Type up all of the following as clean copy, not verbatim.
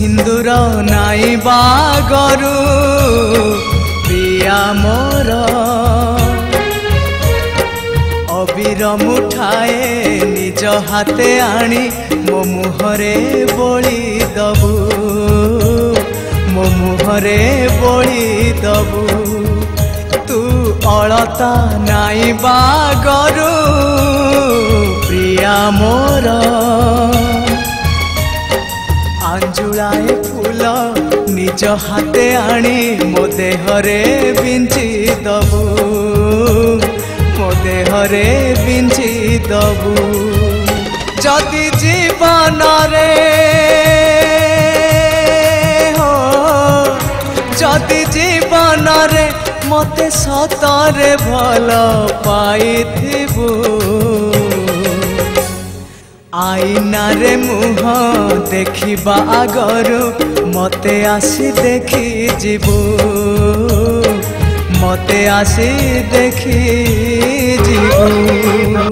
सिंदूर नाई बागरू प्रिया मोर अबीर मुठाए निज हाथे आनी मो मुहरे बोली दबू मो मुहरे बोली दबू तू अलता नाई बागरू प्रिया मोर आंजुलाए फूल निज हाथे आनी मो देहरे बिंची दबू मो देहरे बिंची दबू जदि जीवन रे हो जदि जीवन रे मते सतरे भल पाइथिबू आईना रे मुह देखिबा आगरू मते आसी देखी जीवू मते आसी देखी जीवू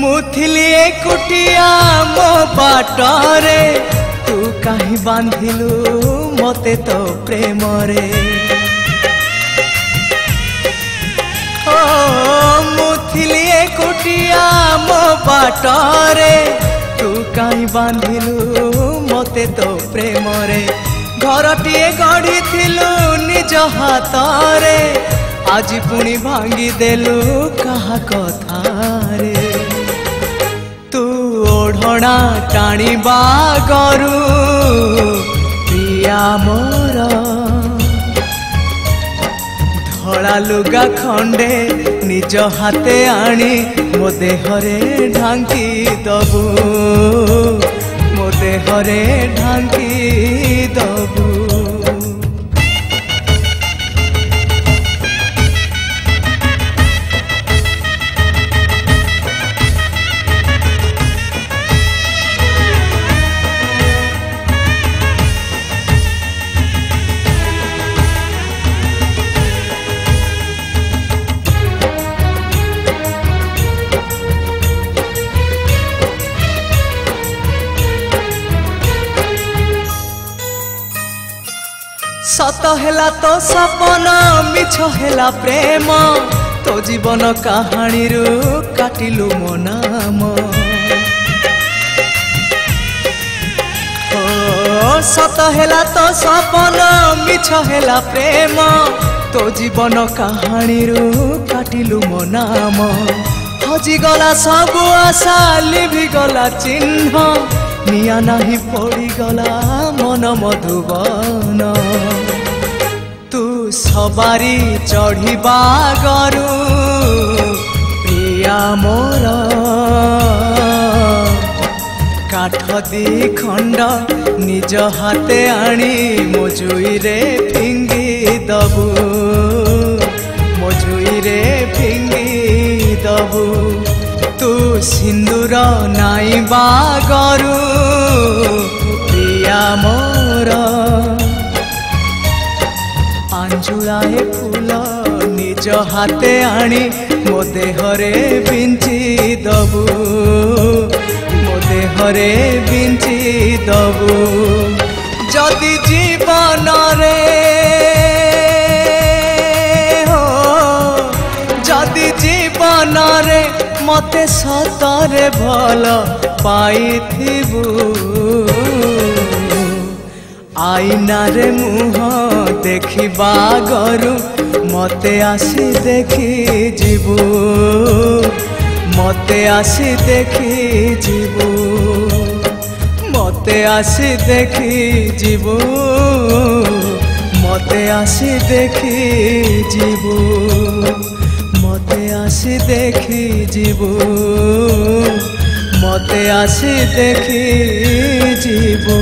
मुथिली एकुटिया मो बाटरे तू कहीं बांधिलु मते तो प्रेम रे ओ मुथिली एकुटिया मो बाटरे तू कहीं बांधिलु मते तो प्रेम रे घरटिए गढ़ी थिलु निज हाथ रे आज पुणी भांगी देलु कहा कथा रे ओढ़ना टाणी बागरू प्रिया मोर धड़ा लुगा खंडे निज हाथे आनी मो देहरे ढांकी दबू मो देहरे ढांकी दबू सत हेला तो सपन मिछ हेला प्रेम तो जीवन कहानी रू काटिलु मो नाम सत हेला तो सपन मिछ हेला प्रेम तो जीवन कहानी रू काटिलु मो नाम हजिगला सबु आशा लिभिगला चिन्ह निया नहीं पड़ीगला मन मधुबन तू सवारी चढ़ीबा गरू प्रिया मोर काठ दी खंड निज हाथे आनी मो जुई रे फिंगी दबू मो जुई रे फिंगी दबू तू सिंदूर नाई बागरू प्रिया मोर आंजुलाए फूल निज हाथे आनी मो देहरे बिंची दबू मो देहरे बिंची दबू जदि जीवन रे हो जदि जीवन रे मते सतरे भल पाइथिबू आईना रे मुह देखिबा गरू मते आसी देखी जीवू मते आसी देखी जीवू मते आसी देखी जीवू मते आसी देखी जीवू मते आसी देखी जीवू मते आसी देखी जीवू।